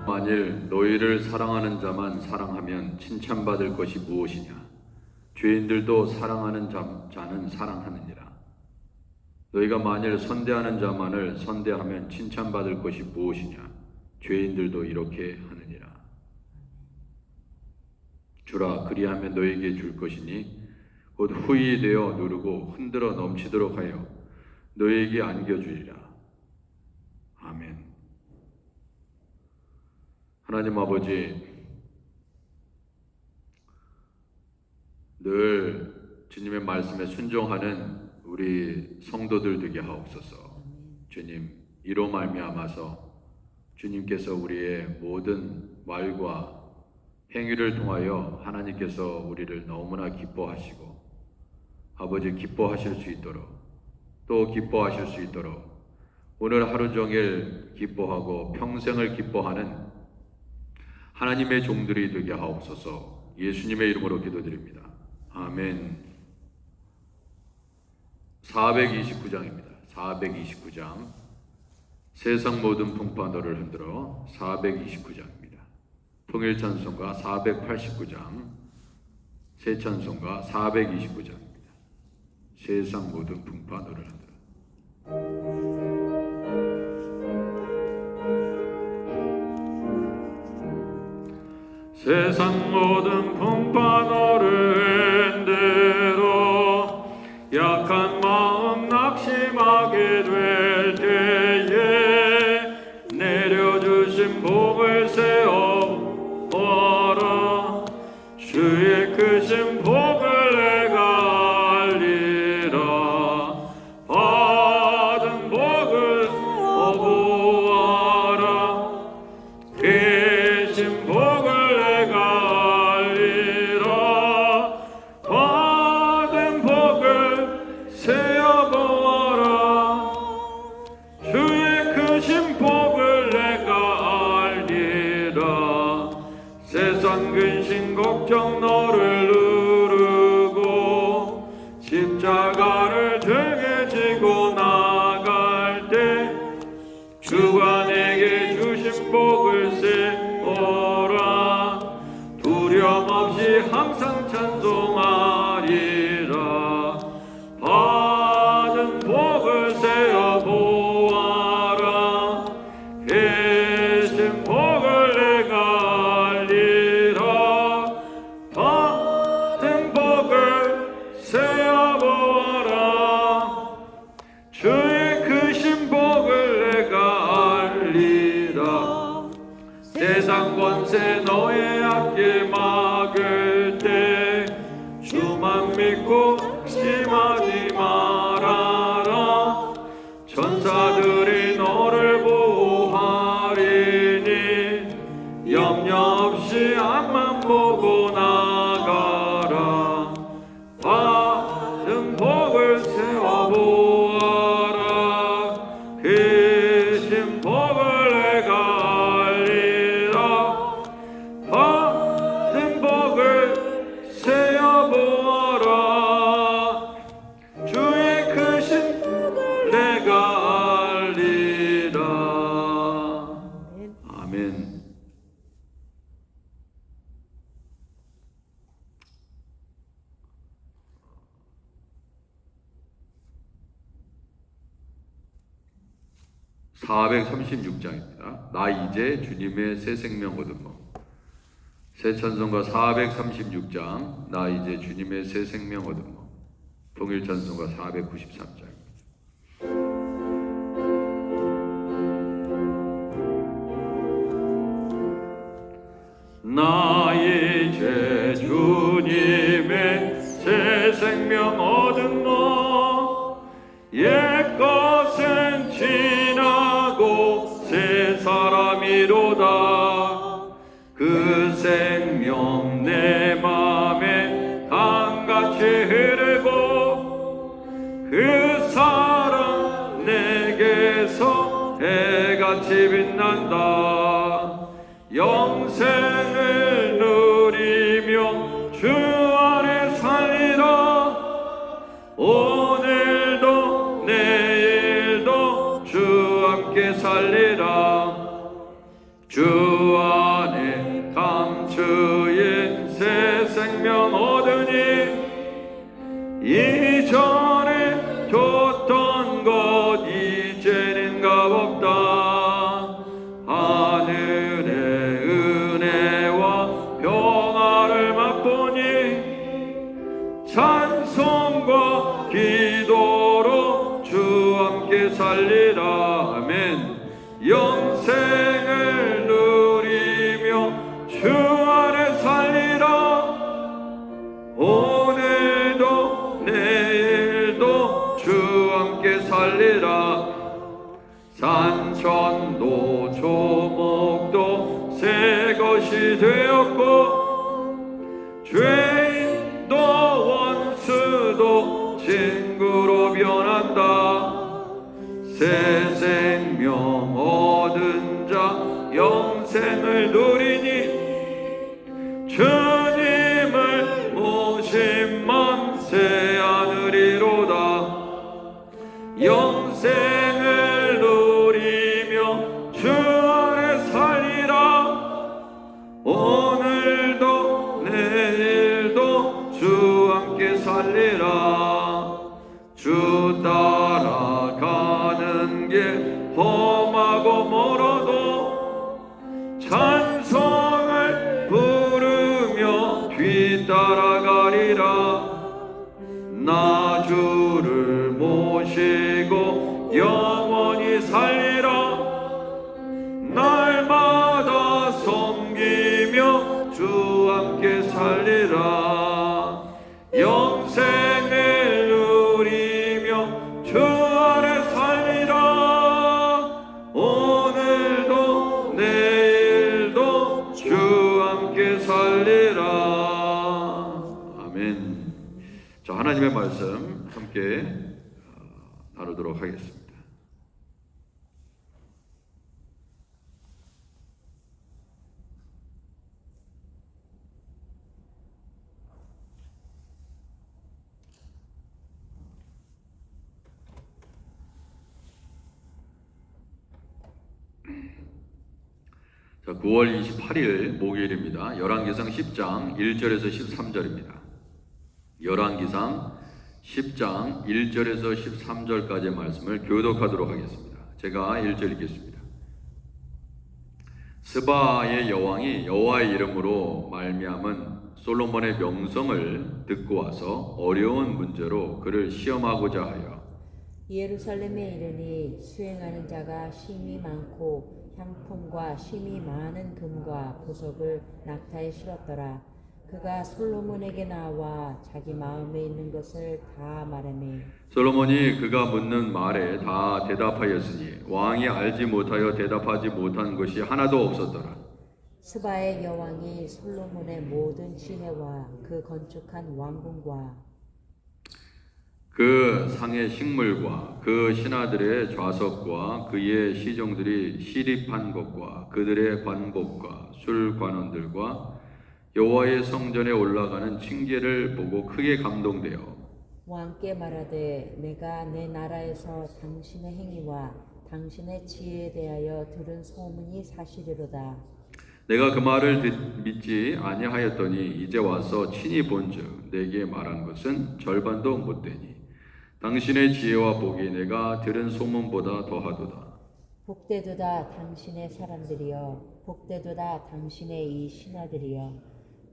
만일 너희를 사랑하는 자만 사랑하면 칭찬받을 것이 무엇이냐? 죄인들도 사랑하는 자는 사랑하느니라. 너희가 만일 선대하는 자만을 선대하면 칭찬받을 것이 무엇이냐? 죄인들도 이렇게 하느니라. 주라, 그리하면 너희에게 줄 것이니 곧 후히 되어 누르고 흔들어 넘치도록 하여 너희에게 안겨주리라. 아멘. 하나님 아버지, 늘 주님의 말씀에 순종하는 우리 성도들 되게 하옵소서. 주님, 이로 말미암아서 주님께서 우리의 모든 말과 행위를 통하여 하나님께서 우리를 너무나 기뻐하시고 아버지 기뻐하실 수 있도록 또 기뻐하실 수 있도록 오늘 하루 종일 기뻐하고 평생을 기뻐하는 하나님의 종들이 되게 하옵소서. 예수님의 이름으로 기도드립니다. 아멘. 429장입니다. 429장. 세상 모든 풍파너를 흔들어. 429장입니다. 통일찬송가 489장, 새찬송가 429장입니다. 세상 모든 풍파너를 흔들어. 세상 모든 풍파 너를 흔들어 약한 마음 낙심하게 될 때에 내려주신 복을 세워보아라. 주의 크신 복을 내가 알리라. 받은 복을 보아라. 계신 복을 근심 걱정 너를 누르고 십자가를 등에 지고 나갈 때 주가 내게 주신 복을 세워라. 두려움 없이 항상 찬송하리라. 받은 복을 세어보아라. 계신 복을 내가 주의 크신 복을 내가 알리라. 세상 권세 너의 앞길 막을 때 주만 믿고 심하지 말아라. 천사들이 너를 보호하리니 염려 없이 앞만 보고 나가라. 받은 복을 세워보라. 계신 복을 내가 알리라. 받은 복을 세어보아라. 주의 크신 복을 내가 알리라. 아멘. (436장입니다) 나 이제 주님의 새 생명 얻음mo. 새찬송가 436장 나 이제 주님의 새 생명 얻음mo. 통일찬송가 493장. 나 이제 주님의 새 생명 얻음mo. 옛것은 지나고 새 사람이로다. 그 생명 내 맘에 강같이 흐르고 그 사랑 내게서 해같이 빛난다. 영생을 누리며 주 안에 살리라. 오늘도 내일도 주 함께 살리라. 주 다시 되었고 죄인도 원수도 친구로 변한다. 새 생명 얻은 자 영생을 누리니 주님을 모신 만세 하늘이로다. 영생을 누리며 주 안에 살리라. 오늘도 내일도 주 함께 살리라. 주 따라가는 길 험하고 멀어도 찬송을 부르며 뒤따라가리라. 나 주를 모시고 영원히 살리라. 날마다 섬기며 주 함께 살리라. 영생을 누리며 주 안에 살리라. 오늘도 내일도 주 함께 살리라. 아멘. 자, 하나님의 말씀 함께 나누도록 하겠습니다. 자, 9월 28일 목요일입니다. 열왕기상 10장 1절에서 13절입니다. 열왕기상 10장 1절에서 13절까지의 말씀을 교독하도록 하겠습니다. 제가 1절 읽겠습니다. 스바의 여왕이 여호와의 이름으로 말미암은 솔로몬의 명성을 듣고 와서 어려운 문제로 그를 시험하고자 하여 예루살렘에 이르니 수행하는 자가 심히 많고 향품과 심히 많은 금과 보석을 낙타에 실었더라. 그가 솔로몬에게 나와 자기 마음에 있는 것을 다 말하매 솔로몬이 그가 묻는 말에 다 대답하였으니 왕이 알지 못하여 대답하지 못한 것이 하나도 없었더라. 스바의 여왕이 솔로몬의 모든 지혜와 그 건축한 왕궁과 그 상의 식물과 그 신하들의 좌석과 그의 시종들이 시립한 것과 그들의 관복과 술관원들과 여호와의 성전에 올라가는 층계를 보고 크게 감동되어 왕께 말하되 내가 내 나라에서 당신의 행위와 당신의 지혜에 대하여 들은 소문이 사실이로다. 내가 그 말을 믿지 아니하였더니 이제 와서 친히 본즉 내게 말한 것은 절반도 못되니 당신의 지혜와 복이 내가 들은 소문보다 더하도다. 복되도다 당신의 사람들이여, 복되도다 당신의 이 신하들이여,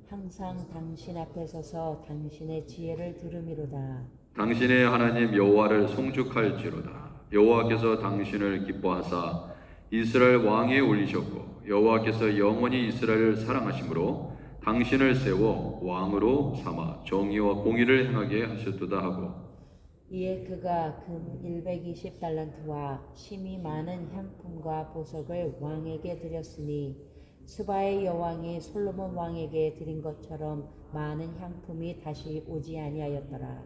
항상 당신 앞에 서서 당신의 지혜를 들음이로다. 당신의 하나님 여호와를 송축할지로다. 여호와께서 당신을 기뻐하사 이스라엘 왕에 올리셨고 여호와께서 영원히 이스라엘을 사랑하심으로 당신을 세워 왕으로 삼아 정의와 공의를 행하게 하셨도다 하고 이에 그가 금 120달란트와 심히 많은 향품과 보석을 왕에게 드렸으니 스바의 여왕이 솔로몬 왕에게 드린 것처럼 많은 향품이 다시 오지 아니하였더라.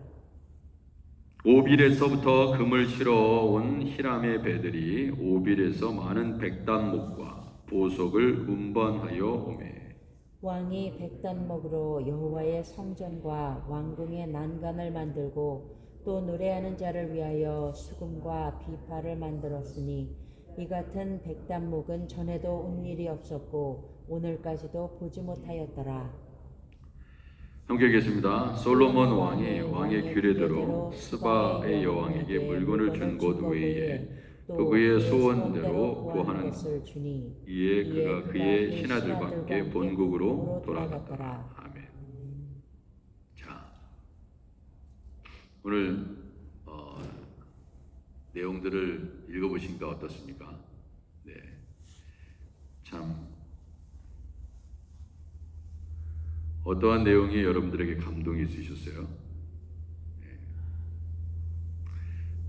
오빌에서부터 금을 실어 온 히람의 배들이 오빌에서 많은 백단목과 보석을 운반하여 오매 왕이 백단목으로 여호와의 성전과 왕궁의 난간을 만들고 또 노래하는 자를 위하여 수금과 비파를 만들었으니 이 같은 백단목은 전에도 온 일이 없었고 오늘까지도 보지 못하였더라. 함께 읽겠습니다. 솔로몬 왕이 왕의 규례대로 스바의 여왕에게 물건을 준 것 외에 또 그의 소원대로 구하는 것을 주니 이에 그가 그의 신하들과 함께 본국으로 돌아갔더라. 아멘. 자, 오늘 내용들을 읽어보시니까 어떻습니까? 네, 참 어떠한 내용이 여러분들에게 감동이 있으셨어요?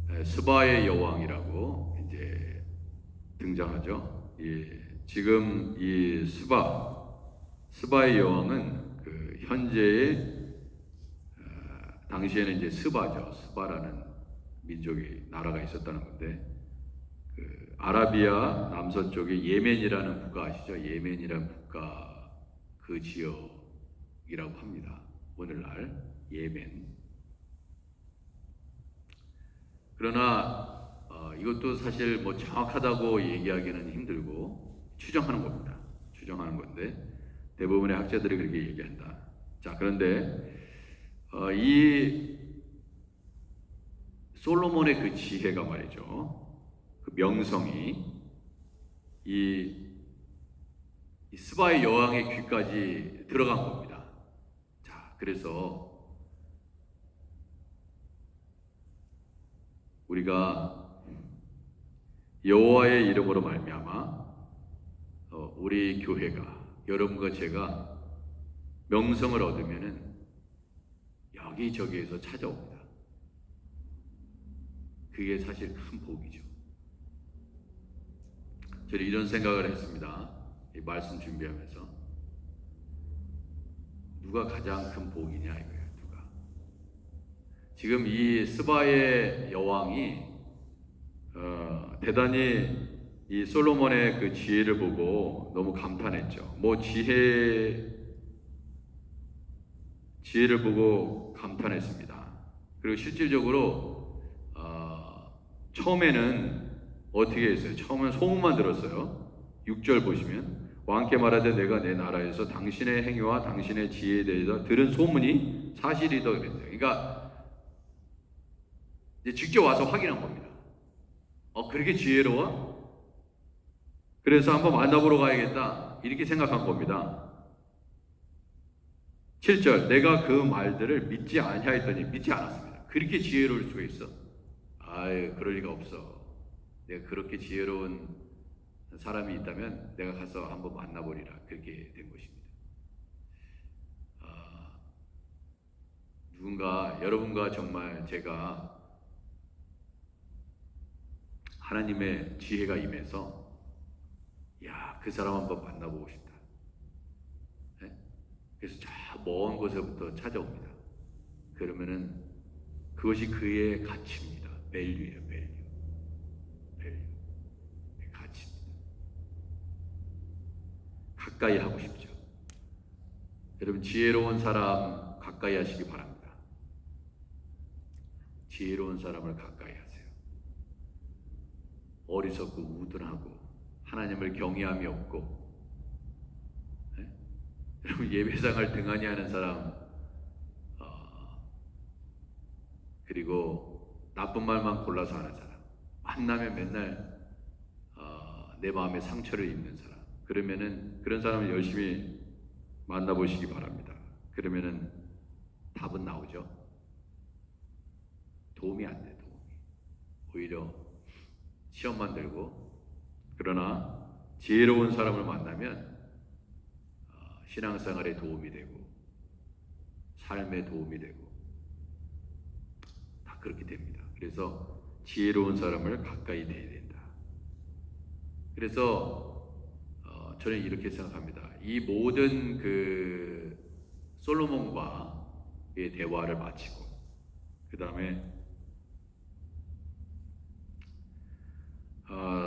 네. 스바의 여왕이라고 이제 등장하죠. 예, 지금 이 스바 스바의 여왕은 그 현재의 당시에는 이제 스바죠. 스바라는 민족이 나라가 있었다는 건데 그 아라비아 남서쪽에 예멘이라는 국가 아시죠? 예멘이라는 국가 그 지역이라고 합니다. 오늘날 예멘. 그러나 이것도 사실 뭐 정확하다고 얘기하기는 힘들고 추정하는 겁니다. 추정하는 건데 대부분의 학자들이 그렇게 얘기한다. 자, 그런데 이 솔로몬의 그 지혜가 말이죠. 그 명성이 이 스바의 여왕의 귀까지 들어간 겁니다. 자, 그래서 우리가 여호와의 이름으로 말미암아 우리 교회가 여러분과 제가 명성을 얻으면은 여기저기에서 찾아옵니다. 그게 사실 큰 복이죠. 저는 이런 생각을 했습니다. 이 말씀 준비하면서 누가 가장 큰 복이냐 이거예요. 누가 지금 이 스바의 여왕이 대단히 이 솔로몬의 그 지혜를 보고 너무 감탄했죠. 뭐 지혜를 보고 감탄했습니다. 그리고 실질적으로 처음에는 어떻게 했어요? 처음엔 소문만 들었어요. 6절 보시면 왕께 말하되 내가 내 나라에서 당신의 행위와 당신의 지혜에 대해서 들은 소문이 사실이다 그랬어요. 그러니까 이제 직접 와서 확인한 겁니다. 그렇게 지혜로워? 그래서 한번 만나보러 가야겠다 이렇게 생각한 겁니다. 7절 내가 그 말들을 믿지 아니하였더니 믿지 않았습니다. 그렇게 지혜로울 수가 있어? 아유, 그럴 리가 없어. 내가 그렇게 지혜로운 사람이 있다면 내가 가서 한번 만나보리라. 그렇게 된 것입니다. 누군가 여러분과 정말 제가 하나님의 지혜가 임해서 그 사람 한번 만나보고 싶다. 네? 그래서 저 먼 곳에부터 찾아옵니다. 그러면은 그것이 그의 가치입니다. 밸류예요, 밸류. 가치입니다. 가까이 하고 싶죠. 여러분 지혜로운 사람 가까이 하시기 바랍니다. 지혜로운 사람을 가까이 하세요. 어리석고 우둔하고 하나님을 경외함이 없고 여러분 예배상을 등한히 하는 사람 그리고 나쁜 말만 골라서 하는 사람 만나면 맨날 내 마음에 상처를 입는 사람 그러면은 그런 사람을 열심히 만나보시기 바랍니다. 그러면은 답은 나오죠. 도움이 안 돼. 오히려 시험만 들고 그러나 지혜로운 사람을 만나면 신앙생활에 도움이 되고 삶에 도움이 되고 다 그렇게 됩니다. 그래서 지혜로운 사람을 가까이 대해야 된다. 그래서 저는 이렇게 생각합니다. 이 모든 그 솔로몬과의 대화를 마치고 그 다음에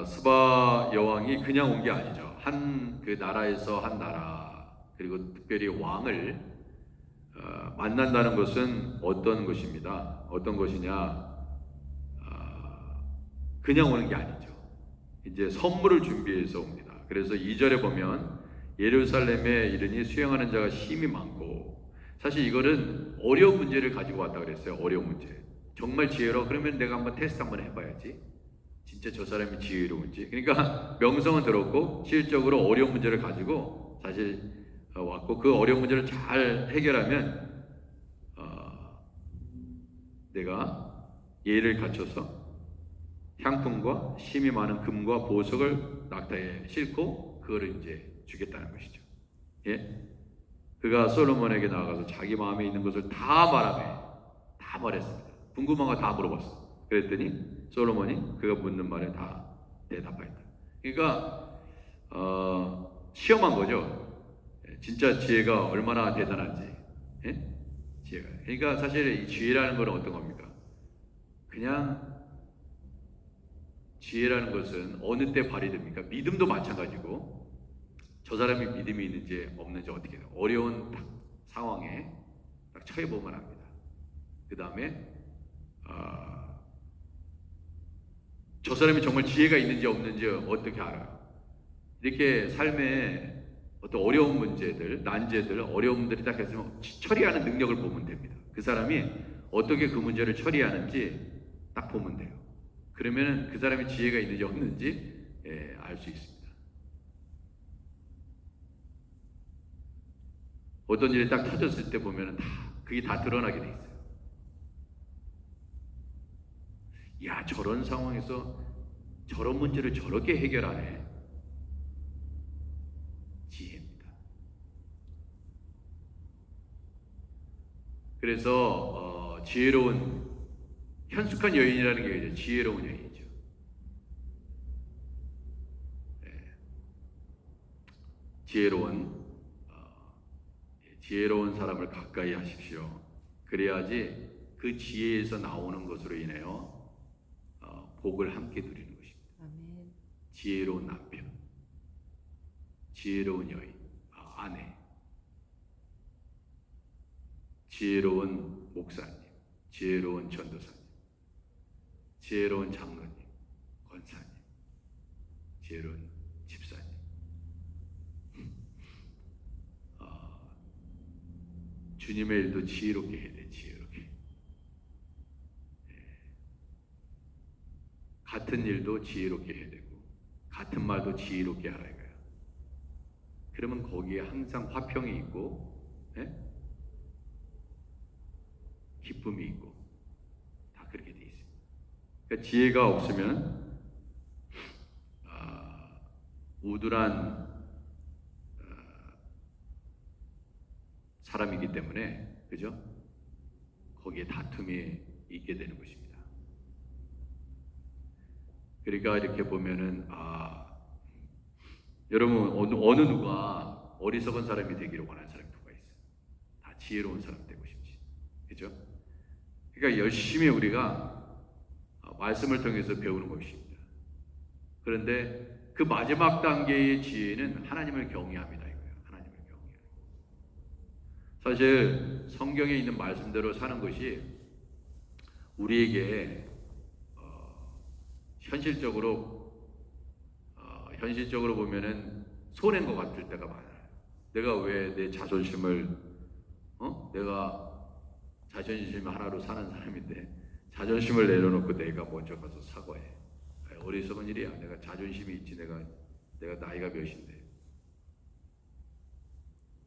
스바 여왕이 그냥 온 게 아니죠. 한 그 나라에서 한 나라 그리고 특별히 왕을 만난다는 것은 어떤 것입니다. 어떤 것이냐? 그냥 오는 게 아니죠. 이제 선물을 준비해서 옵니다. 그래서 2절에 보면 예루살렘에 이르니 수행하는 자가 심히 많고 사실 이거는 어려운 문제를 가지고 왔다 그랬어요. 어려운 문제. 정말 지혜로워? 그러면 내가 한번 테스트 한번 해봐야지. 진짜 저 사람이 지혜로운지. 그러니까 명성은 들었고 실적으로 어려운 문제를 가지고 사실 왔고 그 어려운 문제를 잘 해결하면 내가 예를 갖춰서 향품과 심이 많은 금과 보석을 낙타에 싣고 그거를 이제 주겠다는 것이죠. 예? 그가 솔로몬에게 나아가서 자기 마음에 있는 것을 다 말했습니다. 궁금한 거 다 물어봤어. 그랬더니 솔로몬이 그가 묻는 말에 다 대답하였다. 그러니까 시험한 거죠. 진짜 지혜가 얼마나 대단한지. 예? 지혜가. 그러니까 사실 이 지혜라는 건 어떤 겁니까? 그냥 지혜라는 것은 어느 때 발휘됩니까? 믿음도 마찬가지고 저 사람이 믿음이 있는지 없는지 어떻게 해요? 어려운 딱 상황에 딱 처해 보면 합니다. 그 다음에 저 사람이 정말 지혜가 있는지 없는지 어떻게 알아요? 이렇게 삶에 어떤 어려운 문제들, 난제들, 어려움들이 딱 했으면 처리하는 능력을 보면 됩니다. 그 사람이 어떻게 그 문제를 처리하는지 딱 보면 돼요. 그러면 그 사람이 지혜가 있는지 없는지 알 수 있습니다. 어떤 일이 딱 터졌을 때 보면 그게 다 드러나게 돼 있어요. 야, 저런 상황에서 저런 문제를 저렇게 해결하네. 지혜입니다. 그래서 지혜로운 현숙한 여인이라는 게 이제 지혜로운 여인이죠. 지혜로운 사람을 가까이 하십시오. 그래야지 그 지혜에서 나오는 것으로 인하여 복을 함께 누리는 것입니다. 아멘. 지혜로운 남편, 지혜로운 여인, 아내, 지혜로운 목사님, 지혜로운 전도사님, 지혜로운 장로님, 권사님, 지혜로운 집사님. 주님의 일도 지혜롭게 해야 돼, 지혜롭게. 같은 일도 지혜롭게 해야 되고, 같은 말도 지혜롭게 하라 이거야. 그러면 거기에 항상 화평이 있고, 기쁨이 있고, 다 그렇게 돼 있습니다. 그러니까 지혜가 없으면 우둔한 사람이기 때문에, 그죠? 거기에 다툼이 있게 되는 것입니다. 그러니까 이렇게 보면은 여러분 어느 누가 어리석은 사람이 되기를 원하는 사람이 누가 있어요? 다 지혜로운 사람 되고 싶지, 그죠? 그러니까 열심히 우리가 말씀을 통해서 배우는 것입니다. 그런데 그 마지막 단계의 지혜는 하나님을 경외합니다. 이거예요. 하나님을 경외. 사실 성경에 있는 말씀대로 사는 것이 우리에게 현실적으로 보면은 손해인 것 같을 때가 많아요. 내가 왜 내 자존심을 내가 자존심 하나로 사는 사람인데 자존심을 내려놓고 내가 먼저 가서 사과해. 어리석은 일이야. 내가 자존심이 있지. 내가 나이가 몇인데.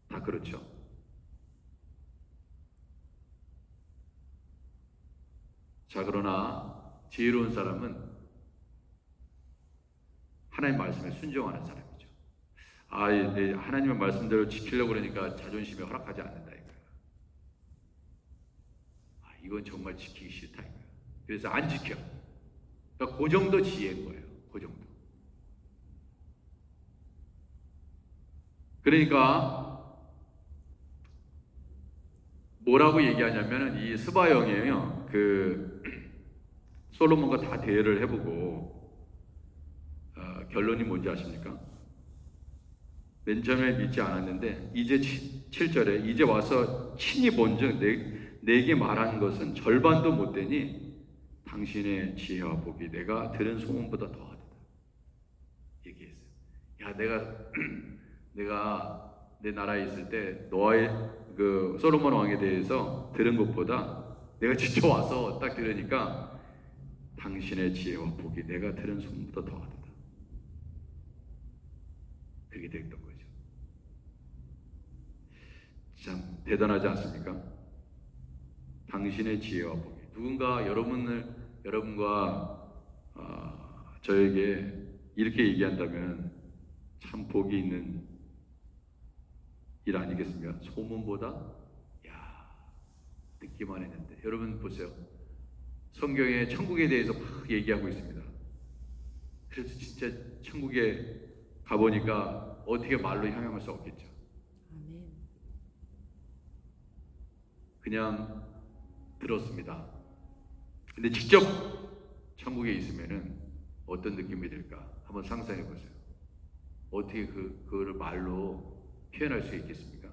다 그렇죠. 자, 그러나 지혜로운 사람은 하나님 말씀에 순종하는 사람이죠. 하나님의 말씀대로 지키려고 그러니까 자존심이 허락하지 않는다 이거야. 이건 정말 지키기 싫다 이거야. 그래서 안 지켜. 그러니까 그 정도 지혜인 거예요. 그 정도. 그러니까 뭐라고 얘기하냐면은 이 스바형이에요. 그 솔로몬과 다 대화를 해보고 결론이 뭔지 아십니까? 맨 처음에 믿지 않았는데 이제 7절에 이제 와서 친히 본즉 내게 말한 것은 절반도 못 되니 당신의 지혜와 복이 내가 들은 소문보다 더하다 얘기했어요. 야, 내가 내 나라에 있을 때 너의 그 솔로몬 왕에 대해서 들은 것보다 내가 직접 와서 딱 들으니까 당신의 지혜와 복이 내가 들은 소문보다 더하다. 그렇게 됐던 거죠. 참 대단하지 않습니까? 당신의 지혜와 복이 누군가 여러분과 저에게 이렇게 얘기한다면 참 복이 있는 일 아니겠습니까? 소문보다 듣기만 했는데 여러분 보세요. 성경에 천국에 대해서 막 얘기하고 있습니다. 그래서 진짜 천국에 가보니까 어떻게 말로 형용할 수 없겠죠. 아멘. 그냥 들었습니다. 근데 직접 천국에 있으면은 어떤 느낌이 들까? 한번 상상해 보세요. 어떻게 그거를 말로 표현할 수 있겠습니까?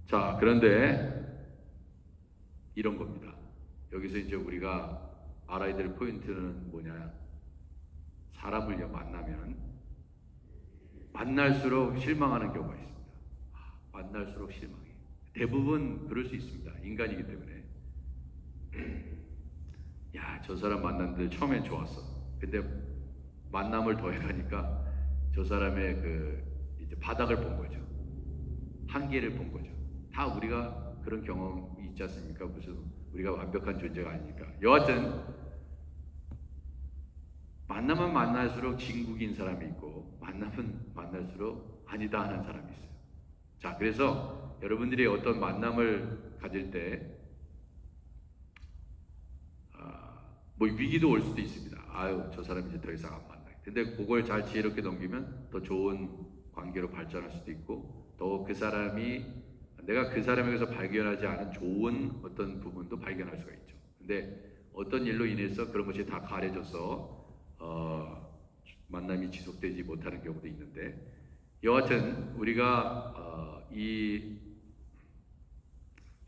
자, 그런데 이런 겁니다. 여기서 이제 우리가 알아야 될 포인트는 뭐냐? 사람을 만나면 만날수록 실망하는 경우가 있습니다. 만날수록 실망해. 대부분 그럴 수 있습니다. 인간이기 때문에. 야, 저 사람 만났는데 처음엔 좋았어. 근데 만남을 더해가니까 저 사람의 이제 바닥을 본 거죠. 한계를 본 거죠. 다 우리가 그런 경험이 있지 않습니까? 무슨 우리가 완벽한 존재가 아니니까. 여하튼 만나면 만날수록 진국인 사람이 있고 만나면 만날수록 아니다 하는 사람이 있어요. 자, 그래서 여러분들이 어떤 만남을 가질 때 뭐 위기도 올 수도 있습니다. 아유, 저 사람 이제 더 이상 안 만나. 근데 그걸 잘 지혜롭게 넘기면 더 좋은 관계로 발전할 수도 있고, 또 그 사람이 내가 그 사람에게서 발견하지 않은 좋은 어떤 부분도 발견할 수가 있죠. 근데 어떤 일로 인해서 그런 것이 다 가려져서 만남이 지속되지 못하는 경우도 있는데, 여하튼 우리가 이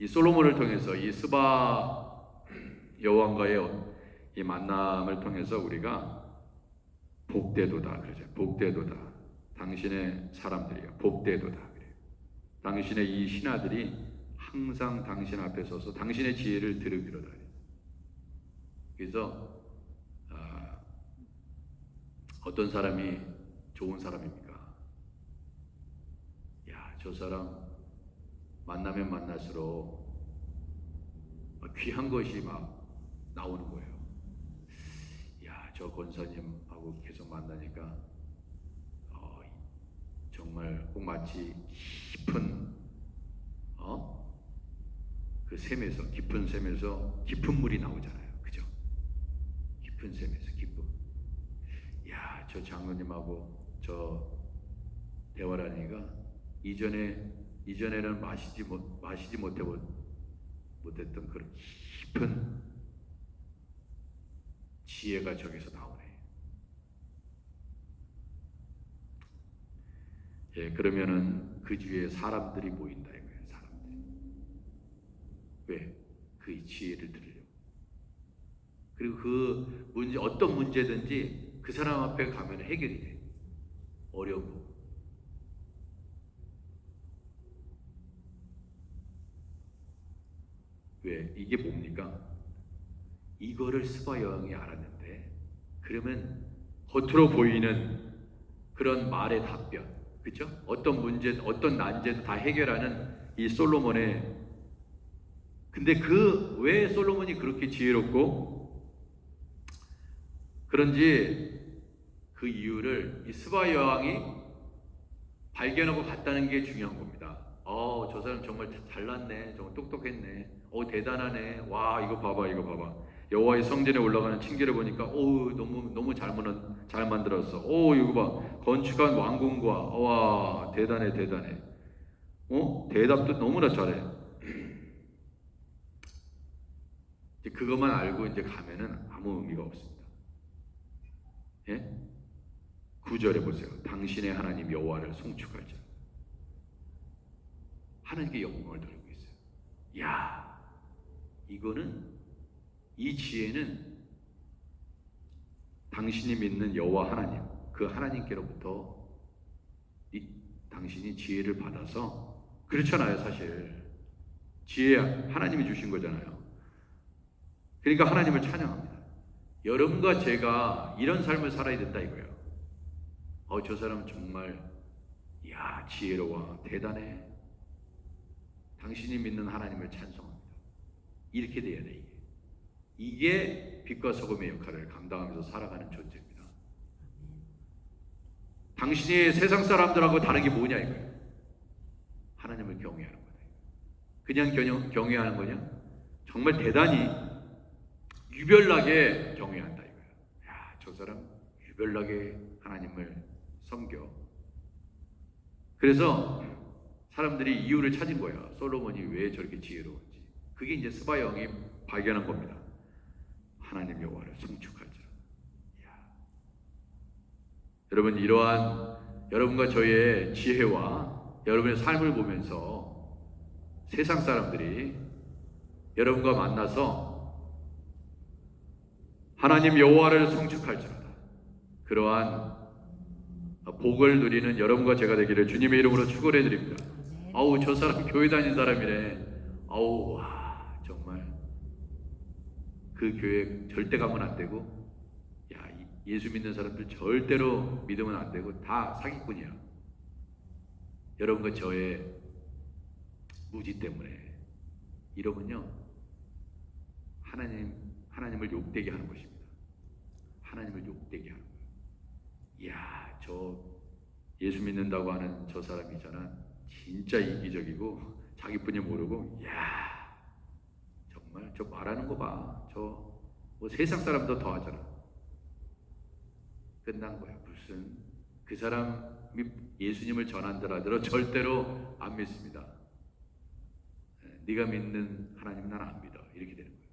솔로몬을 통해서 이 스바 여왕과의 이 만남을 통해서 우리가 복되도다 그러죠. 복되도다. 당신의 사람들이요. 복되도다 그래요. 당신의 이 신하들이 항상 당신 앞에 서서 당신의 지혜를 들으리로다. 그래서 어떤 사람이 좋은 사람입니까? 야, 저 사람 만나면 만날수록 귀한 것이 막 나오는 거예요. 야, 저 권사님하고 계속 만나니까 정말 꼭 마치 깊은 그 샘에서 깊은 샘에서 깊은 물이 나오잖아요. 그죠? 깊은 샘에서 깊은. 야, 저 장로님하고 저 대화를 하니까 이전에는 마시지 못했던 그런 깊은 지혜가 저기서 나오네. 예, 그러면은 그 주위에 사람들이 모인다 이거예요. 사람들이. 왜? 그 지혜를 들으려고. 그리고 그 문제, 어떤 문제든지 그 사람 앞에 가면 해결이 돼. 어려운 거. 왜? 이게 뭡니까? 이거를 스바 여왕이 알았는데, 그러면 겉으로 보이는 그런 말의 답변, 그렇죠? 어떤 문제, 어떤 난제도 다 해결하는 이 솔로몬의, 근데 왜 솔로몬이 그렇게 지혜롭고 그런지 그 이유를 이 스바 여왕이 발견하고 갔다는 게 중요한 겁니다. 저 사람 정말 잘났네, 정말 똑똑했네, 대단하네, 와, 이거 봐봐, 이거 봐봐. 여호와의 성전에 올라가는 층계를 보니까 너무 잘 만들었어. 이거 봐, 건축한 왕궁과, 와, 대단해. 대답도 너무나 잘해. 이제 그것만 알고 이제 가면은 아무 의미가 없습니다. 예? 9절에 보세요. 당신의 하나님 여호와를 송축하자. 하나님께 영광을 돌리고 있어요. 야, 이 지혜는 당신이 믿는 여호와 하나님, 그 하나님께로부터 당신이 지혜를 받아서, 그렇잖아요. 사실 지혜 하나님이 주신 거잖아요. 그러니까 하나님을 찬양합니다. 여러분과 제가 이런 삶을 살아야 된다 이거예요. 저 사람은 정말 지혜로워, 대단해. 당신이 믿는 하나님을 찬송합니다. 이렇게 돼야 돼. 이게 빛과 소금의 역할을 감당하면서 살아가는 존재입니다. 당신이 세상 사람들하고 다른 게 뭐냐 이거예요. 하나님을 경외하는 거다. 그냥 경외하는 거냐? 정말 대단히 유별나게 경외한다 이거예요. 저 사람 유별나게 하나님을 섬겨. 그래서 사람들이 이유를 찾은 거야. 솔로몬이 왜 저렇게 지혜로운지. 그게 이제 스바 영이 발견한 겁니다. 하나님 여호와를 송축할지라. 여러분, 이러한 여러분과 저의 지혜와 여러분의 삶을 보면서 세상 사람들이 여러분과 만나서 하나님 여호와를 송축할지로다. 그러한 복을 누리는 여러분과 제가 되기를 주님의 이름으로 축원해 드립니다. 아우, 저 사람 교회 다닌 사람이네. 아우, 와, 정말 그 교회 절대 가면 안 되고, 야, 예수 믿는 사람들 절대로 믿으면 안 되고 다 사기꾼이야. 여러분과 저의 무지 때문에 이러면요, 하나님을 욕되게 하는 것입니다. 하나님을 욕되게 하는 거예요. 이야, 저 예수 믿는다고 하는 저 사람이잖아. 진짜 이기적이고 자기뿐이 모르고, 이야, 정말 저 말하는 거 봐. 저 뭐 세상 사람도 더 하잖아. 끝난 거야. 무슨 그 사람이 예수님을 전한들 절대로 안 믿습니다. 네가 믿는 하나님 나는 안 믿어. 이렇게 되는 거예요.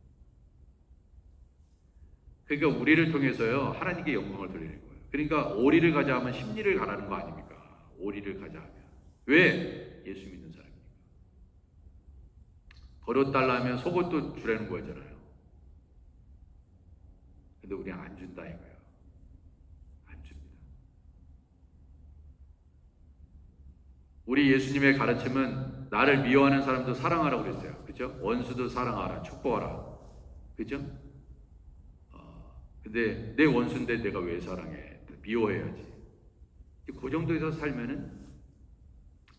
그러니까 우리를 통해서요, 하나님께 영광을 돌리는 거예요. 그러니까 오리를 가자 하면 십리를 가라는 거 아닙니까? 오리를 가자 하면. 왜? 예수 믿는 사람이니까. 버릇달라 하면 속옷도 주라는 거잖아요. 근데 우리 안 준다 이거예요. 안 줍니다. 우리 예수님의 가르침은 나를 미워하는 사람도 사랑하라고 그랬어요. 그죠? 원수도 사랑하라, 축복하라. 그죠? 근데 내 원수인데 내가 왜 사랑해? 미워해야지. 그 정도에서 살면은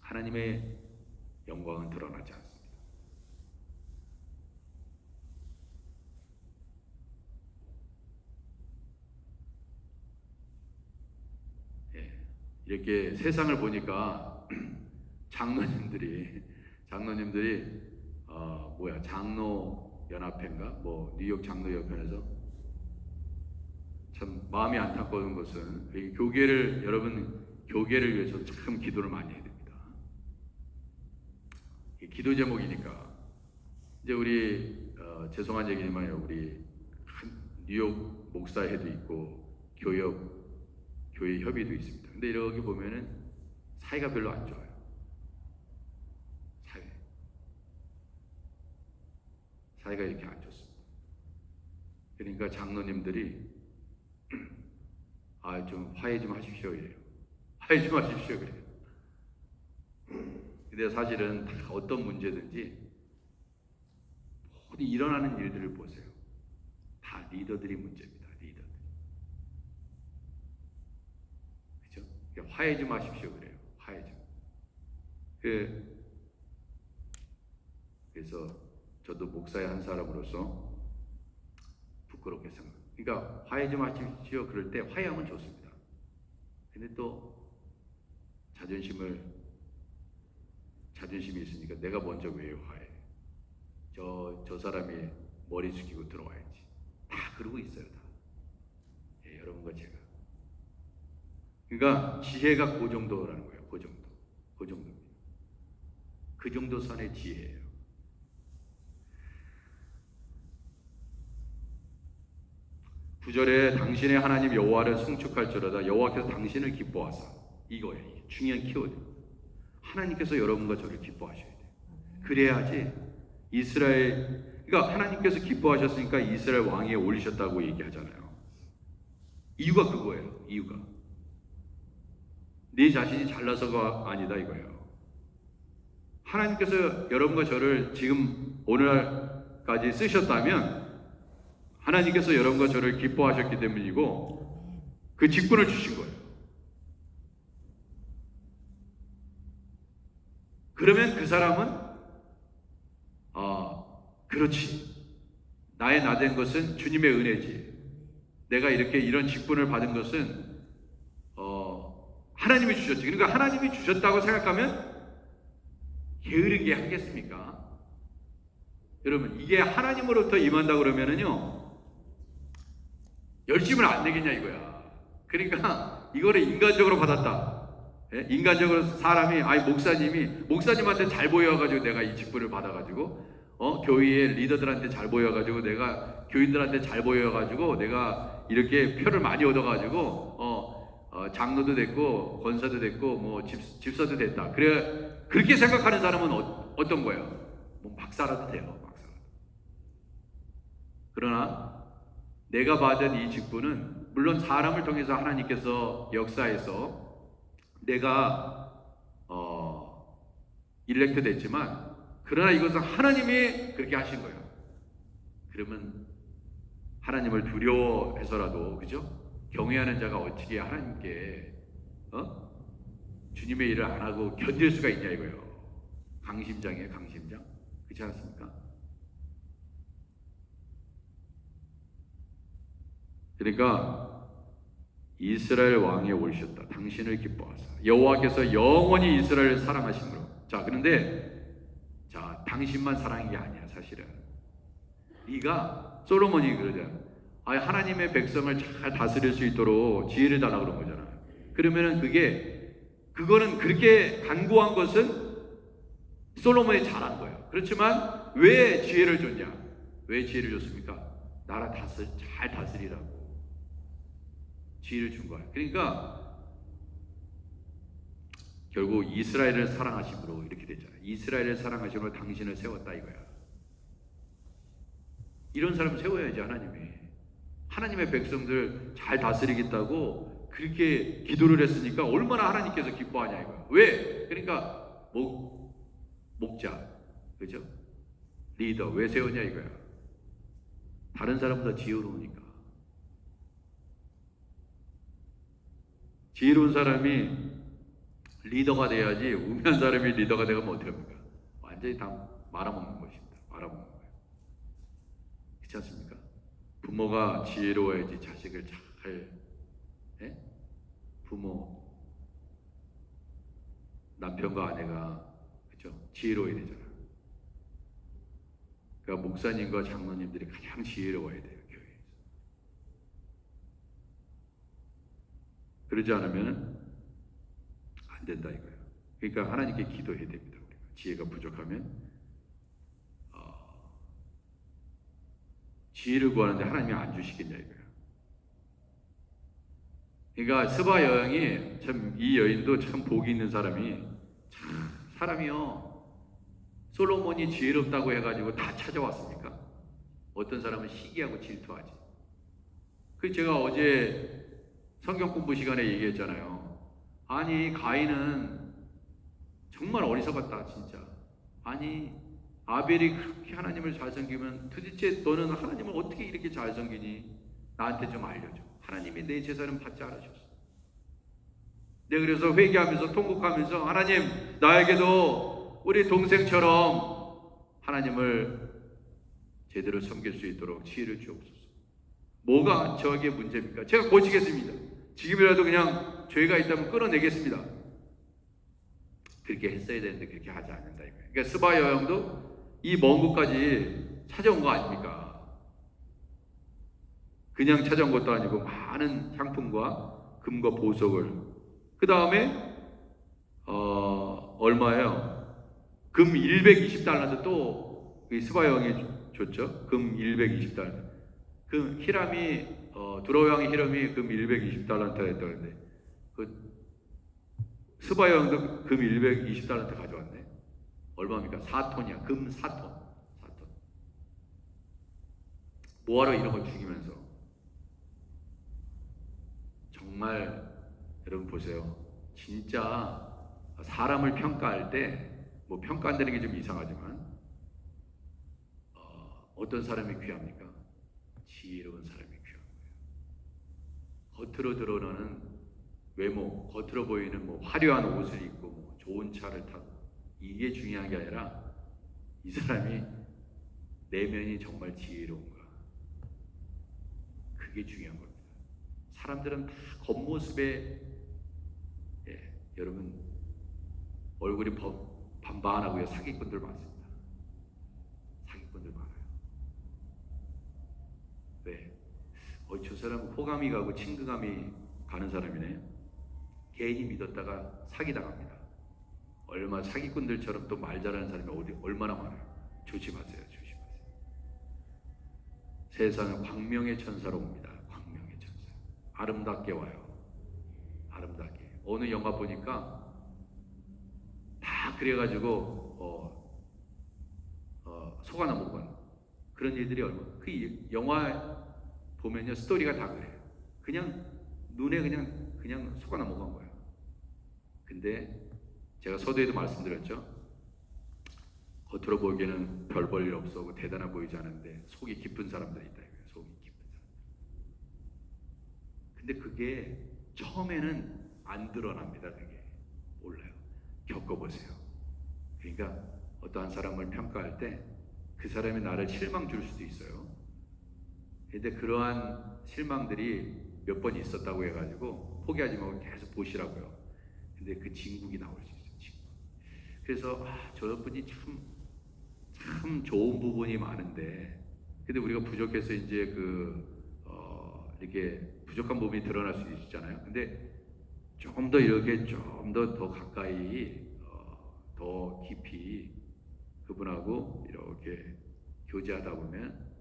하나님의 영광은 드러나지 않습니다. 예, 이렇게 세상을 보니까 장로님들이 장로 연합회인가 뭐 뉴욕 장로 협회에서 참 마음이 안타까운 것은 교계를 위해서 참 기도를 많이 해야 됩니다. 기도 제목이니까 이제 우리 죄송한 얘기지만요, 우리 뉴욕 목사회도 있고 교회 협의도 있습니다. 근데 이렇게 보면은 사이가 별로 안 좋아요. 사이가 이렇게 안 좋습니다. 그러니까 장로님들이 좀 화해 좀 하십시오 이래요. 화해 좀 하십시오 그래요. 근데 사실은 다 어떤 문제든지 모두 일어나는 일들을 보세요. 다 리더들이 문제입니다. 리더들. 그렇죠? 그러니까 화해 좀 하십시오 그래요. 화해 좀. 그래서 저도 목사의 한 사람으로서 부끄럽게 생각합니다. 그러니까 화해 좀 하십시오 그럴 때 화해하면 좋습니다. 근데 또 자존심이 있으니까 내가 먼저 왜 화해? 저 사람이 머리 숙이고 들어와야지. 다 그러고 있어요, 다. 예, 여러분과 제가. 그러니까 지혜가 그 정도라는 거예요. 그 정도입니다. 그 정도 선의 지혜예요. 구절에 당신의 하나님 여호와를 송축할지로다. 여호와께서 당신을 기뻐하사. 이거예요. 이게 중요한 키워드. 하나님께서 여러분과 저를 기뻐하셔야 돼요. 그래야지 그러니까 하나님께서 기뻐하셨으니까 이스라엘 왕위에 올리셨다고 얘기하잖아요. 이유가 그거예요. 이유가 네 자신이 잘나서가 아니다 이거예요. 하나님께서 여러분과 저를 지금 오늘까지 쓰셨다면 하나님께서 여러분과 저를 기뻐하셨기 때문이고 그 직분을 주신 거예요. 그러면 그 사람은 그렇지. 나의 나된 것은 주님의 은혜지. 내가 이런 직분을 받은 것은 하나님이 주셨지. 그러니까 하나님이 주셨다고 생각하면 게으르게 하겠습니까? 여러분, 이게 하나님으로부터 임한다 그러면은요, 열심을 안 내겠냐 이거야. 그러니까 이거를 인간적으로 받았다. 예? 인간적으로 사람이 목사님한테 잘 보여가지고 내가 이 직분을 받아가지고 교회의 리더들한테 잘 보여가지고 내가 교인들한테 잘 보여가지고 내가 이렇게 표를 많이 얻어가지고 장로도 됐고 권사도 됐고 뭐 집사도 됐다. 그래 그렇게 생각하는 사람은 어떤 거예요? 뭐 막 살아도 돼요. 막 살아도. 그러나 내가 받은 이 직분은 물론 사람을 통해서 하나님께서 역사에서 내가 일렉트 됐지만 그러나 이것은 하나님이 그렇게 하신 거예요. 그러면 하나님을 두려워해서라도 그죠? 경외하는 자가 어떻게 하나님께 주님의 일을 안 하고 견딜 수가 있냐 이거예요. 강심장이에요, 강심장. 그렇지 않습니까? 그러니까 이스라엘 왕이 오셨다. 당신을 기뻐하사 여호와께서 영원히 이스라엘을 사랑하심으로. 자, 그런데 자, 당신만 사랑한 게 아니야, 사실은. 네가 솔로몬이 그러잖아. 하나님의 백성을 잘 다스릴 수 있도록 지혜를 달라 그런 거잖아. 그러면은 그거는 그렇게 간구한 것은 솔로몬이 잘한 거예요. 그렇지만 왜 지혜를 줬냐? 왜 지혜를 줬습니까? 나라 잘 다스리라고 지혜를 준 거예요. 그러니까 결국 이스라엘을 사랑하심으로 이렇게 되잖아요. 이스라엘을 사랑하심으로 당신을 세웠다 이거야. 이런 사람 세워야지 하나님이. 하나님의 백성들 잘 다스리겠다고 그렇게 기도를 했으니까 얼마나 하나님께서 기뻐하냐 이거야. 왜? 그러니까 목자, 그죠? 리더 왜 세우냐 이거야. 다른 사람보다 지혜로우니까. 지혜로운 사람이 리더가 돼야지 우매한 사람이 리더가 되면 어떻게 합니까? 완전히 다 말아먹는 것입니다. 말아먹는 거예요. 그렇지 않습니까? 부모가 지혜로워야지 자식을 잘 부모 남편과 아내가 그죠? 지혜로워야 되잖아요. 그러니까 목사님과 장로님들이 가장 지혜로워야 돼요. 교회에서. 그러지 않으면 안 된다 이거예요. 그러니까 하나님께 기도해야 됩니다. 우리가 지혜가 부족하면 지혜를 구하는데 하나님이 안 주시겠냐 이거예요. 그러니까 스바 여왕이 참 이 여인도 참 복이 있는 사람이 참 사람이요. 솔로몬이 지혜롭다고 해가지고 다 찾아왔습니까? 어떤 사람은 시기하고 질투하지. 그 제가 어제 성경 공부 시간에 얘기했잖아요. 아니 가인은 정말 어리석었다 진짜. 아니 아벨이 그렇게 하나님을 잘 섬기면 도대체 너는 하나님을 어떻게 이렇게 잘 섬기니? 나한테 좀 알려줘. 하나님이 내 제사는 받지 않으셨어. 내가 그래서 회개하면서 통곡하면서 하나님 나에게도 우리 동생처럼 하나님을 제대로 섬길 수 있도록 지혜를 주옵소서. 뭐가 저에게 문제입니까? 제가 고치겠습니다. 지금이라도 그냥 죄가 있다면 끌어내겠습니다. 그렇게 했어야 되는데 그렇게 하지 않는다 이거예요. 그러니까 스바 여왕도 이 먼 곳까지 찾아온 거 아닙니까? 그냥 찾아온 것도 아니고 많은 향품과 금과 보석을 그 다음에 얼마예요? 금 120달란트 또 스바 여왕이 줬죠. 금 120달란트. 그 히람이 두로 왕의 히람이 금 120달란트 했다는데 그 스바 여왕도 금 120달란트 가져왔네. 얼마입니까? 4톤이야. 금 4톤. 뭐하러 이런 걸 죽이면서. 정말 여러분 보세요. 진짜 사람을 평가할 때 뭐 평가한다는 게 좀 이상하지만 어떤 사람이 귀합니까? 지혜로운 사람이 귀한 거예요. 겉으로 드러나는 외모, 겉으로 보이는 뭐 화려한 옷을 입고 뭐 좋은 차를 타고 이게 중요한 게 아니라 이 사람이 내면이 정말 지혜로운가. 그게 중요한 겁니다. 사람들은 다 겉모습에 여러분 얼굴이 반반하고요. 사기꾼들 많습니다. 사기꾼들 많아요. 왜? 저 사람은 호감이 가고 친근감이 가는 사람이네. 괜히 믿었다가 사기당합니다. 얼마 사기꾼들처럼 또 말 잘하는 사람이 얼마나 많아요. 조심하세요. 조심하세요. 세상은 광명의 천사로 옵니다. 광명의 천사. 아름답게 와요. 아름답게. 어느 영화 보니까 다 그래가지고 속아나 못 가는 그런 일들이 얼마. 그 영화 보면요 스토리가 다 그래요. 그냥 눈에 그냥 속아나 못 간 거예요. 근데 제가 서두에도 말씀드렸죠. 겉으로 보기에는 별 볼 일 없어 대단해 보이지 않은데 속이 깊은 사람들이 있다 이거예요. 속이 깊은 사람들. 근데 그게 처음에는 안 드러납니다. 그게 몰라요. 겪어보세요. 그러니까 어떠한 사람을 평가할 때 그 사람이 나를 실망 줄 수도 있어요. 근데 그러한 실망들이 몇 번 있었다고 해가지고 포기하지 말고 계속 보시라고요. 근데 그 진국이 나올 수 있어요. 진국. 그래서 저분이 참 좋은 부분이 많은데 근데 우리가 부족해서 이제 이렇게 부족한 부분이 드러날 수 있잖아요. 근데 조금 더 이렇게 좀 더 가까이 더 깊이 그분하고 이렇게 교제하다 보면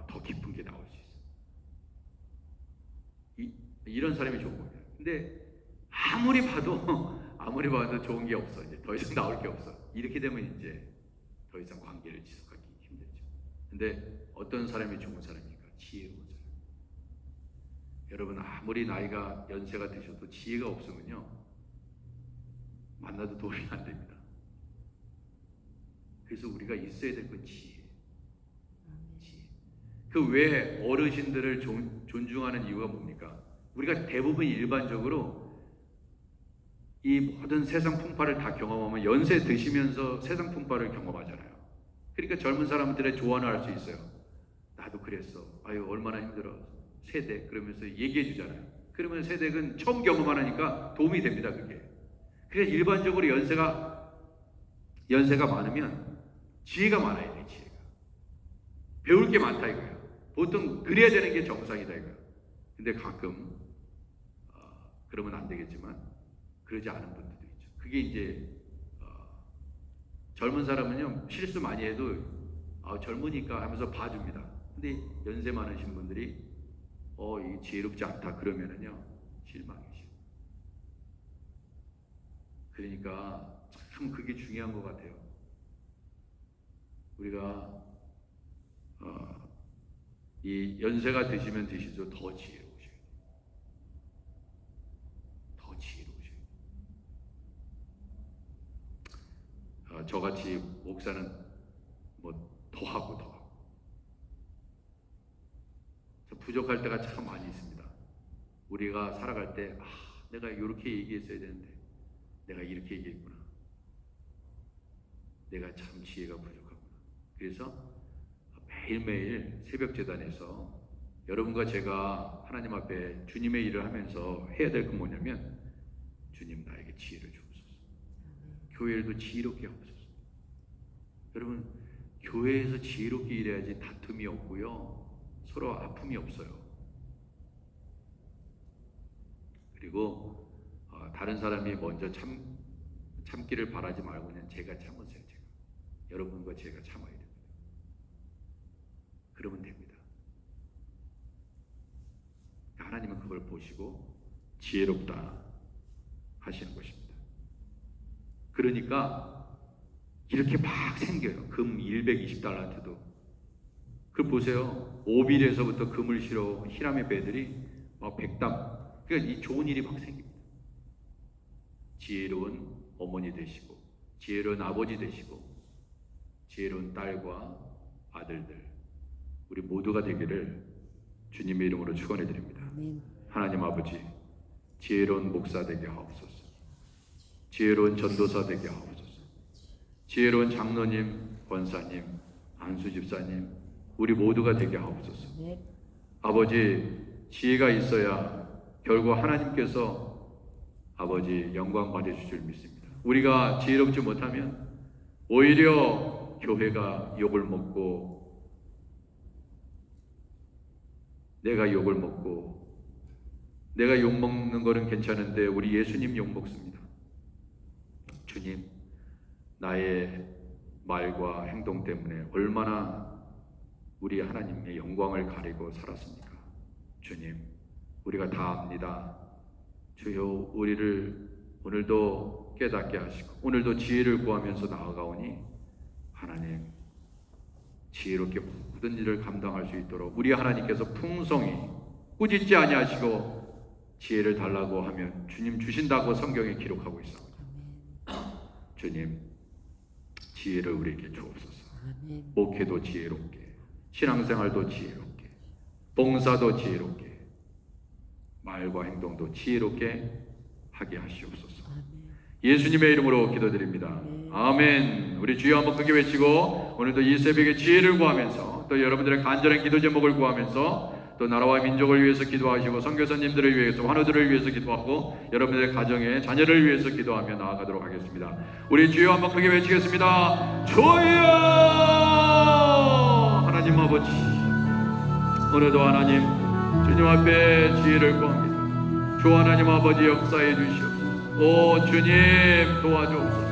더 깊은 게 나올 수 있어요. 이런 사람이 좋은 거예요. 근데 아무리 봐도 좋은 게 없어. 이제 더 이상 나올 게 없어. 이렇게 되면 이제 더 이상 관계를 지속하기 힘들죠. 근데 어떤 사람이 좋은 사람입니까? 지혜로운 사람. 여러분 아무리 나이가 연세가 드셔도 지혜가 없으면요 만나도 도움이 안 됩니다. 그래서 우리가 있어야 될 건 지혜. 그 왜 어르신들을 존중하는 이유가 뭡니까? 우리가 대부분 일반적으로 이 모든 세상 풍파를 다 경험하면 연세 드시면서 세상 풍파를 경험하잖아요. 그러니까 젊은 사람들의 조언을 할 수 있어요. 나도 그랬어. 아유 얼마나 힘들어. 세대 그러면서 얘기해 주잖아요. 그러면 세대는 처음 경험하니까 도움이 됩니다. 그게. 그래서 일반적으로 연세가 많으면 지혜가 많아야 돼. 지혜가. 배울 게 많다 이거예요. 보통 그래야 되는 게 정상이다 이거예요. 근데 가끔 그러면 안 되겠지만 그러지 않은 분들도 있죠. 그게 이제 젊은 사람은요 실수 많이 해도 젊으니까 하면서 봐줍니다. 근데 연세 많으신 분들이 이게 지혜롭지 않다 그러면은요 실망이죠. 그러니까 참 그게 중요한 것 같아요. 우리가 이 연세가 드시면 드실수록 더 지혜로우셔야 돼요. 더 지혜로우셔야 돼요. 저같이 목사는 뭐 더 하고 부족할 때가 참 많이 있습니다. 우리가 살아갈 때 내가 이렇게 얘기했어야 되는데 내가 이렇게 얘기했구나. 내가 참 지혜가 부족하구나. 그래서 매일매일 새벽제단에서 여러분과 제가 하나님 앞에 주님의 일을 하면서 해야 될 건 뭐냐면 주님 나에게 지혜를 주옵소서. 교회에도 지혜롭게 하옵소서. 여러분 교회에서 지혜롭게 일해야지 다툼이 없고요. 서로 아픔이 없어요. 그리고 다른 사람이 먼저 참기를 바라지 말고 그냥 제가 참으세요. 제가. 여러분과 제가 참아야 됩니다. 그러면 됩니다. 하나님은 그걸 보시고 지혜롭다 하시는 것입니다. 그러니까 이렇게 막 생겨요. 금 120달란트도. 그 보세요. 오빌에서부터 금을 실어 히람의 배들이 막 100담. 그러니까 이 좋은 일이 막 생깁니다. 지혜로운 어머니 되시고 지혜로운 아버지 되시고 지혜로운 딸과 아들들 우리 모두가 되기를 주님의 이름으로 축원해 드립니다. 하나님 아버지 지혜로운 목사 되게 하옵소서. 지혜로운 전도사 되게 하옵소서. 지혜로운 장로님, 권사님, 안수 집사님 우리 모두가 되게 하옵소서. 아버지 지혜가 있어야 결국 하나님께서 아버지 영광 받으실 줄 믿습니다. 우리가 지혜롭지 못하면 오히려 교회가 욕을 먹고 내가 욕을 먹고 내가 욕먹는 거는 괜찮은데 우리 예수님 욕먹습니다. 주님, 나의 말과 행동 때문에 얼마나 우리 하나님의 영광을 가리고 살았습니까? 주님, 우리가 다 압니다. 주여, 우리를 오늘도 깨닫게 하시고 오늘도 지혜를 구하면서 나아가오니 하나님, 지혜롭게 모든 일을 감당할 수 있도록 우리 하나님께서 풍성히 꾸짖지 아니하시고 지혜를 달라고 하면 주님 주신다고 성경에 기록하고 있습니다. 주님, 지혜를 우리에게 주옵소서. 목회도 지혜롭게, 신앙생활도 지혜롭게, 봉사도 지혜롭게, 말과 행동도 지혜롭게 하게 하시옵소서. 예수님의 이름으로 기도드립니다. 아멘. 우리 주여 한번 크게 외치고 오늘도 이 새벽에 지혜를 구하면서 또 여러분들의 간절한 기도 제목을 구하면서 또 나라와 민족을 위해서 기도하시고 선교사님들을 위해서 환우들을 위해서 기도하고 여러분들의 가정에 자녀를 위해서 기도하며 나아가도록 하겠습니다. 우리 주여 한번 크게 외치겠습니다. 주여! 하나님 아버지, 오늘도 하나님 주님 앞에 지혜를 구합니다. 주 하나님 아버지 역사해 주시옵소서. 오 주님 도와주옵소서.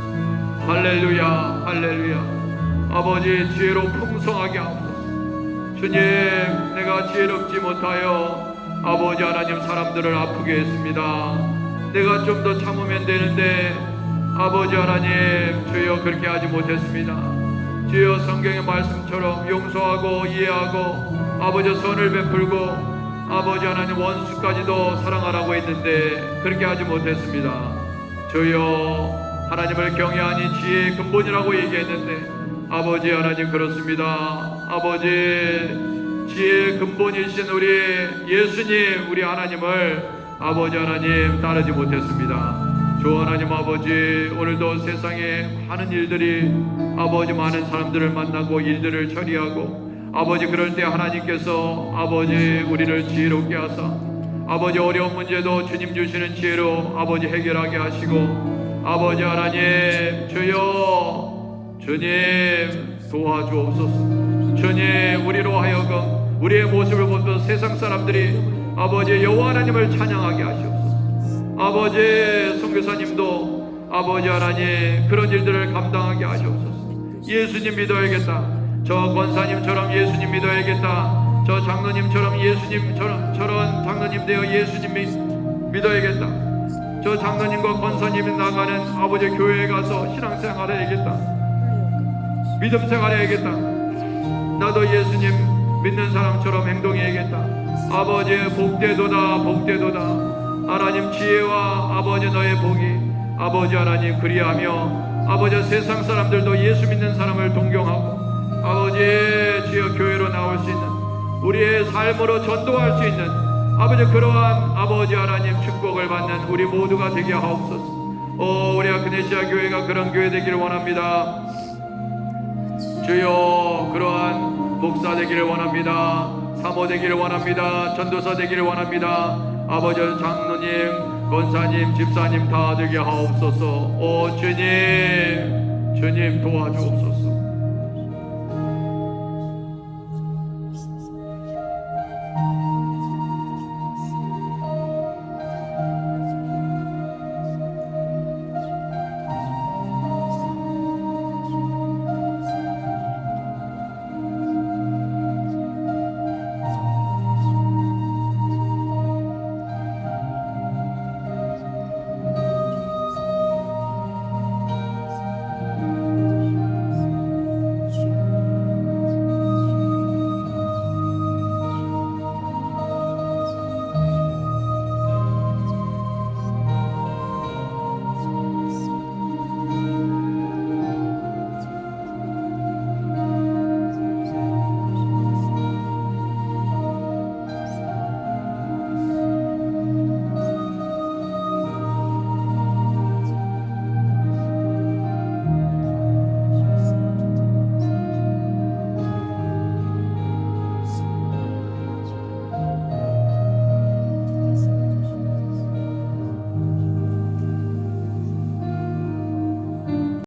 할렐루야 할렐루야. 아버지 지혜로 풍성하게 하옵소서. 주님, 내가 지혜롭지 못하여 아버지 하나님 사람들을 아프게 했습니다. 내가 좀 더 참으면 되는데 아버지 하나님 주여 그렇게 하지 못했습니다. 주여 성경의 말씀처럼 용서하고 이해하고 아버지 선을 베풀고 아버지 하나님 원수까지도 사랑하라고 했는데 그렇게 하지 못했습니다. 주여 하나님을 경외하니 지혜의 근본이라고 얘기했는데 아버지 하나님 그렇습니다. 아버지 지혜의 근본이신 우리 예수님 우리 하나님을 아버지 하나님 따르지 못했습니다. 주 하나님 아버지 오늘도 세상에 많은 일들이 아버지 많은 사람들을 만나고 일들을 처리하고 아버지 그럴 때 하나님께서 아버지 우리를 지혜롭게 하사 아버지 어려운 문제도 주님 주시는 지혜로 아버지 해결하게 하시고 아버지 하나님 주여 주님 도와주옵소서. 주님 우리로 하여금 우리의 모습을 보면서 세상 사람들이 아버지 여호와 하나님을 찬양하게 하시옵소서. 아버지 선교사님도 아버지 하나님 그런 일들을 감당하게 하시옵소서. 예수님 믿어야겠다. 저 권사님처럼 예수님 믿어야겠다. 저 장로님처럼 예수님처럼 저런 장로님 되어 예수님 믿어야겠다. 저 장로님과 권사님이 나가는 아버지 교회에 가서 신앙생활 해야겠다. 믿음 생활해야겠다. 나도 예수님 믿는 사람처럼 행동해야겠다. 아버지 복되도다 복되도다. 하나님 지혜와 아버지 너의 복이 아버지 하나님 그리하며 아버지 세상 사람들도 예수 믿는 사람을 동경하고 아버지 주여 교회로 나올 수 있는 우리의 삶으로 전도할 수 있는 아버지 그러한 아버지 하나님 축복을 받는 우리 모두가 되게 하옵소서. 오 우리 아크네시아 교회가 그런 교회 되기를 원합니다. 주여 그러한 목사 되기를 원합니다. 사모 되기를 원합니다. 전도사 되기를 원합니다. 아버지 장로님 권사님 집사님 다 되게 하옵소서. 오 주님 주님 도와주옵소서.